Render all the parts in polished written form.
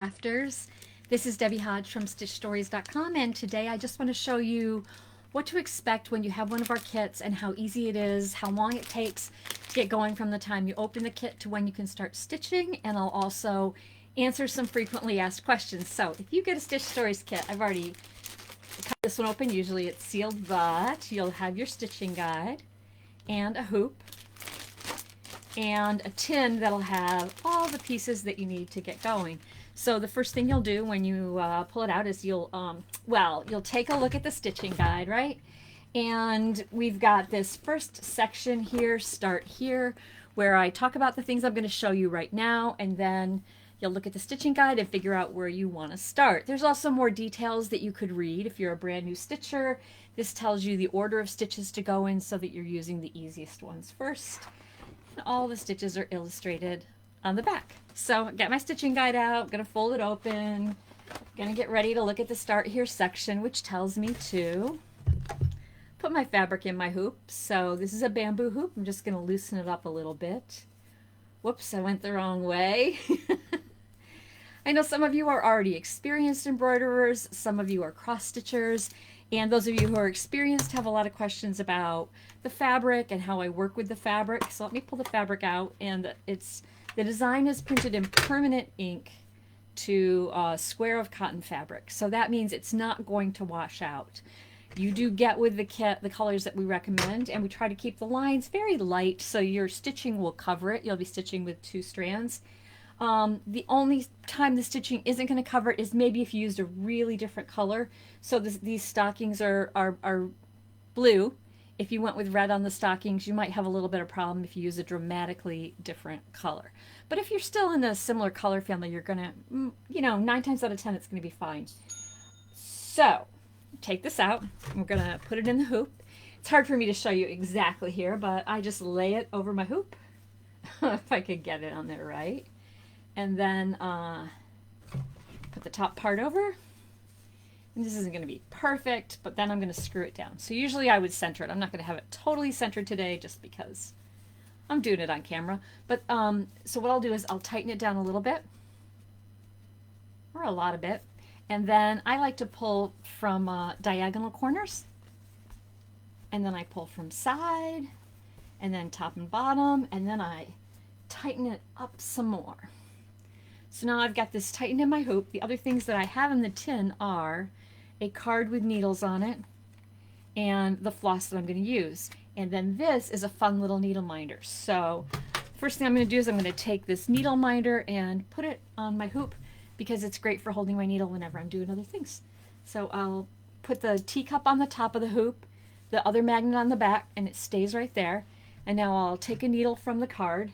Crafters. This is Debbie Hodge from StitchStories.com, and today I just want to show you what to expect when you have one of our kits and how easy it is, how long it takes to get going from the time you open the kit to when you can start stitching, and I'll also answer some frequently asked questions. So if you get a Stitch Stories kit, I've already cut this one open. Usually it's sealed, but you'll have your stitching guide and a hoop and a tin that'll have all the pieces that you need to get going. So the first thing you'll do when you pull it out is you'll take a look at the stitching guide, right? And we've got this first section here, start here, where I talk about the things I'm going to show you right now, and then you'll look at the stitching guide and figure out where you want to start. There's also more details that you could read if you're a brand new stitcher. This tells you the order of stitches to go in so that you're using the easiest ones first. And all the stitches are illustrated on the back. So get my stitching guide out, I'm gonna fold it open, gonna get ready to look at the start here section, which tells me to put my fabric in my hoop. So this is a bamboo hoop. I'm just gonna loosen it up a little bit. Whoops, I went the wrong way. I know some of you are already experienced embroiderers, some of you are cross stitchers, and those of you who are experienced have a lot of questions about the fabric and how I work with the fabric. So let me pull the fabric out, and the design is printed in permanent ink to a square of cotton fabric. So that means it's not going to wash out. You do get with the kit the colors that we recommend, and we try to keep the lines very light so your stitching will cover it. You'll be stitching with 2 strands. The only time the stitching isn't going to cover it is maybe if you used a really different color. So these stockings are blue. If you went with red on the stockings, you might have a little bit of problem if you use a dramatically different color. But if you're still in a similar color family, you're going to, 9 times out of 10, it's going to be fine. So take this out. I'm going to put it in the hoop. It's hard for me to show you exactly here, but I just lay it over my hoop, if I could get it on there right. And then put the top part over. And this isn't going to be perfect, but then I'm going to screw it down. So usually I would center it. I'm not going to have it totally centered today just because I'm doing it on camera. But so what I'll do is I'll tighten it down a little bit, or a lot of bit. And then I like to pull from diagonal corners. And then I pull from side, and then top and bottom, and then I tighten it up some more. So now I've got this tightened in my hoop. The other things that I have in the tin are a card with needles on it and the floss that I'm going to use. And then this is a fun little needle minder. So first thing I'm going to do is I'm going to take this needle minder and put it on my hoop because it's great for holding my needle whenever I'm doing other things. So I'll put the teacup on the top of the hoop, the other magnet on the back, and it stays right there. And now I'll take a needle from the card,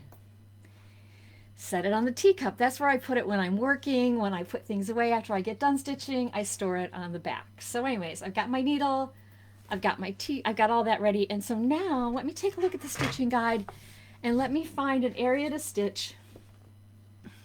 set it on the teacup. That's where I put it when I'm working, when I put things away after I get done stitching, I store it on the back. So anyways, I've got my needle, I've got my I've got all that ready. And so now let me take a look at the stitching guide and let me find an area to stitch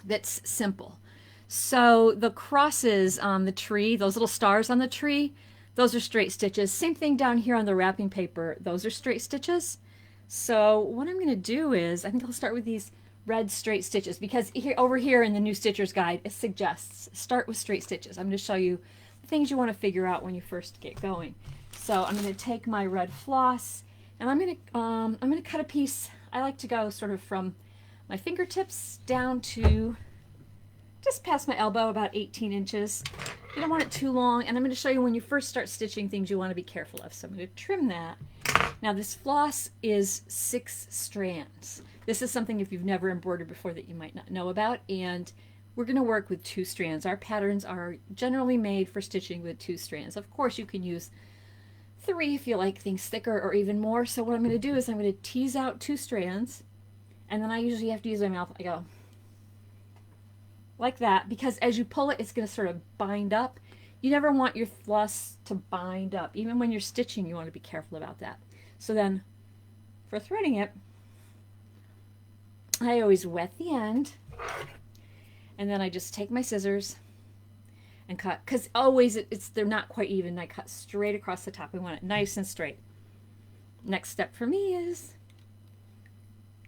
that's simple. So the crosses on the tree, those little stars on the tree, those are straight stitches. Same thing down here on the wrapping paper, those are straight stitches. So what I'm going to do is, I think I'll start with these red straight stitches because over here in the new stitcher's guide it suggests start with straight stitches. I'm going to show you the things you want to figure out when you first get going. So I'm going to take my red floss and I'm going to cut a piece. I like to go sort of from my fingertips down to just past my elbow, about 18 inches. You don't want it too long, and I'm going to show you when you first start stitching things you want to be careful of. So I'm going to trim that. Now this floss is 6 strands. This is something if you've never embroidered before that you might not know about, and we're going to work with 2 strands. Our patterns are generally made for stitching with 2 strands. Of course you can use 3 if you like things thicker or even more. So what I'm going to do is I'm going to tease out 2 strands, and then I usually have to use my mouth. I go like that because as you pull it, it's going to sort of bind up. You never want your floss to bind up. Even when you're stitching, you want to be careful about that. So then for threading it, I always wet the end, and then I just take my scissors and cut, because always they're not quite even. I cut straight across the top. I want it nice and straight. Next step for me is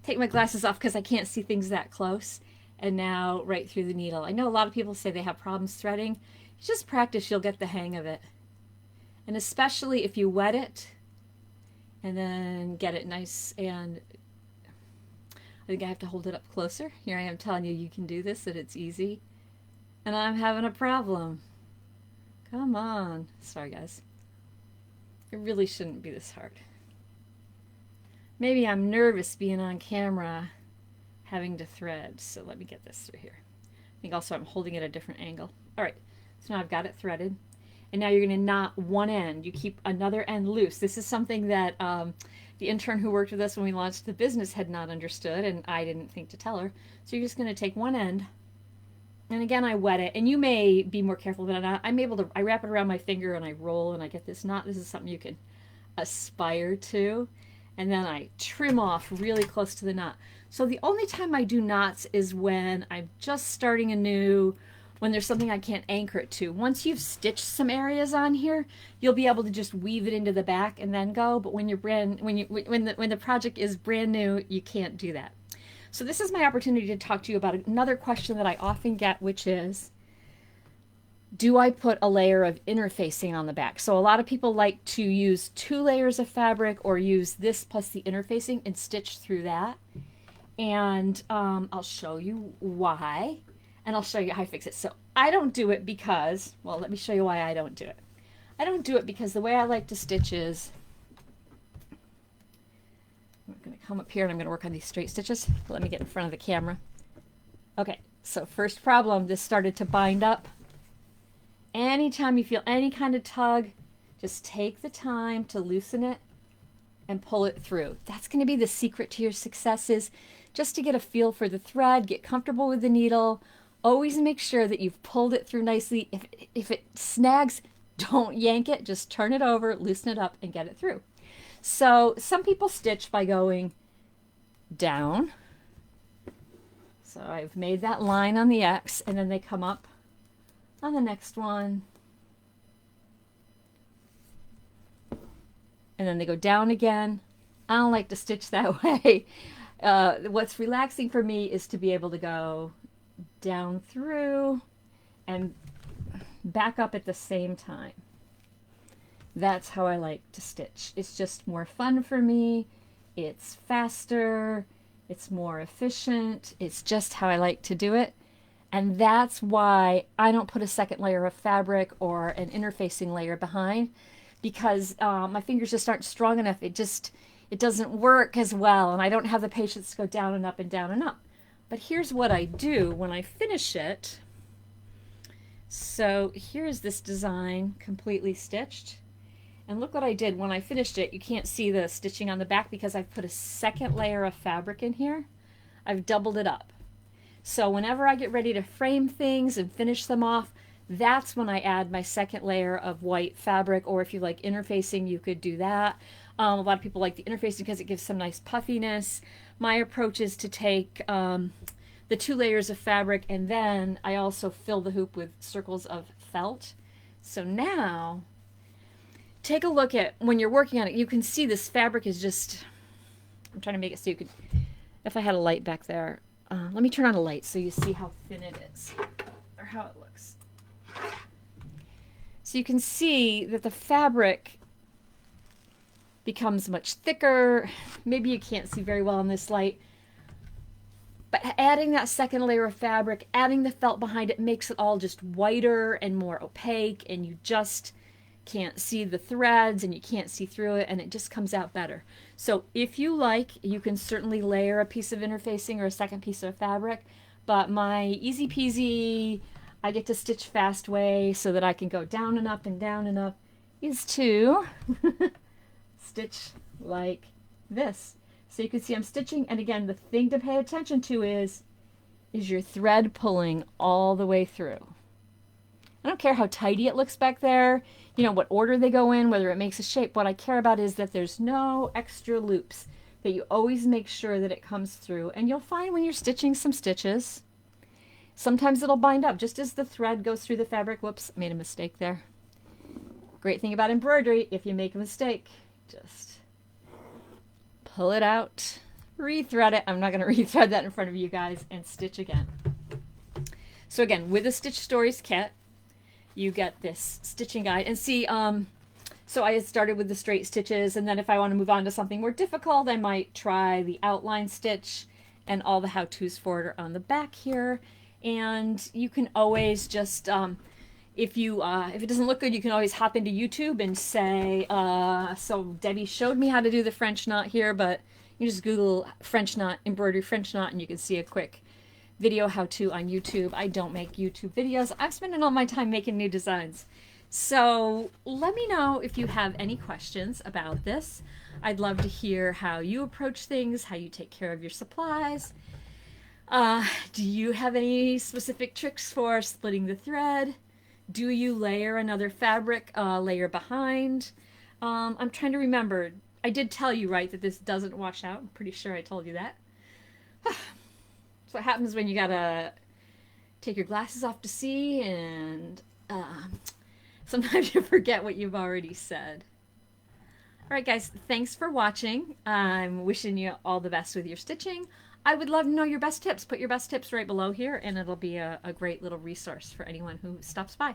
take my glasses off because I can't see things that close, and now right through the needle. I know a lot of people say they have problems threading. You just practice, you'll get the hang of it. And especially if you wet it and then get it nice, and I think I have to hold it up closer. Here I am telling you can do this, that it's easy. And I'm having a problem. Come on. Sorry, guys. It really shouldn't be this hard. Maybe I'm nervous being on camera, having to thread. So let me get this through here. I think also I'm holding it at a different angle. All right, so now I've got it threaded. And now you're going to knot one end. You keep another end loose. This is something that the intern who worked with us when we launched the business had not understood, and I didn't think to tell her. So you're just going to take one end, and again I wet it. And you may be more careful than I'm able to. I wrap it around my finger and I roll and I get this knot. This is something you can aspire to. And then I trim off really close to the knot. So the only time I do knots is when I'm just starting anew, when there's something I can't anchor it to. Once you've stitched some areas on here, you'll be able to just weave it into the back and then go. But when the project is brand new, you can't do that. So this is my opportunity to talk to you about another question that I often get, which is, do I put a layer of interfacing on the back? So a lot of people like to use 2 layers of fabric, or use this plus the interfacing and stitch through that. And I'll show you why, and I'll show you how I fix it. So I don't do it because, well, let me show you why I don't do it. I don't do it because the way I like to stitch is, I'm going to come up here and I'm going to work on these straight stitches. Let me get in front of the camera. Okay, so first problem, this started to bind up. Anytime you feel any kind of tug, just take the time to loosen it and pull it through. That's going to be the secret to your success, is just to get a feel for the thread, get comfortable with the needle. Always make sure that you've pulled it through nicely. If it snags, don't yank it. Just turn it over, loosen it up, and get it through. So some people stitch by going down. So I've made that line on the X, and then they come up on the next one, and then they go down again. I don't like to stitch that way. What's relaxing for me is to be able to go down through and back up at the same time. That's how I like to stitch. It's just more fun for me. It's faster. It's more efficient. It's just how I like to do it. And that's why I don't put a second layer of fabric or an interfacing layer behind, because my fingers just aren't strong enough. It doesn't work as well, and I don't have the patience to go down and up and down and up. But here's what I do when I finish it. So here's this design completely stitched. And look what I did when I finished it. You can't see the stitching on the back because I've put a second layer of fabric in here. I've doubled it up. So whenever I get ready to frame things and finish them off, that's when I add my second layer of white fabric. Or if you like interfacing, you could do that. A lot of people like the interfacing because it gives some nice puffiness. My approach is to take the 2 layers of fabric, and then I also fill the hoop with circles of felt. So now, take a look at when you're working on it. You can see this fabric is just, I'm trying to make it so you could, if I had a light back there, let me turn on a light so you see how thin it is, or how it looks. So you can see that the fabric becomes much thicker. Maybe you can't see very well in this light, but adding that second layer of fabric, adding the felt behind it, makes it all just whiter and more opaque, and you just can't see the threads and you can't see through it, and it just comes out better. So if you like, you can certainly layer a piece of interfacing or a second piece of fabric, but my easy peasy, I get to stitch fast way so that I can go down and up and down and up, is to stitch like this. So you can see I'm stitching, and again, the thing to pay attention to is your thread pulling all the way through. I don't care how tidy it looks back there, you know, what order they go in, whether it makes a shape. What I care about is that there's no extra loops, that you always make sure that it comes through. And you'll find when you're stitching some stitches, sometimes it'll bind up just as the thread goes through the fabric. Whoops, made a mistake there. Great thing about embroidery, if you make a mistake, just pull it out, rethread it. I'm not going to rethread that in front of you guys, and stitch again. So again, with the Stitch Stories kit, you get this stitching guide. And see, so I had started with the straight stitches, and then if I want to move on to something more difficult, I might try the outline stitch, and all the how-tos for it are on the back here. And you can always just, if it doesn't look good, you can always hop into YouTube and say, so Debbie showed me how to do the French knot here, but you just Google French knot, embroidery French knot, and you can see a quick video how-to on YouTube. I don't make YouTube videos. I'm spending all my time making new designs. So let me know if you have any questions about this. I'd love to hear how you approach things, how you take care of your supplies. Do you have any specific tricks for splitting the thread? Do you layer another fabric layer behind? I'm trying to remember. I did tell you, right, that this doesn't wash out. I'm pretty sure I told you that. That's what happens when you gotta take your glasses off to see, and sometimes you forget what you've already said. All right, guys, thanks for watching. I'm wishing you all the best with your stitching. I would love to know your best tips. Put your best tips right below here, and it'll be a great little resource for anyone who stops by.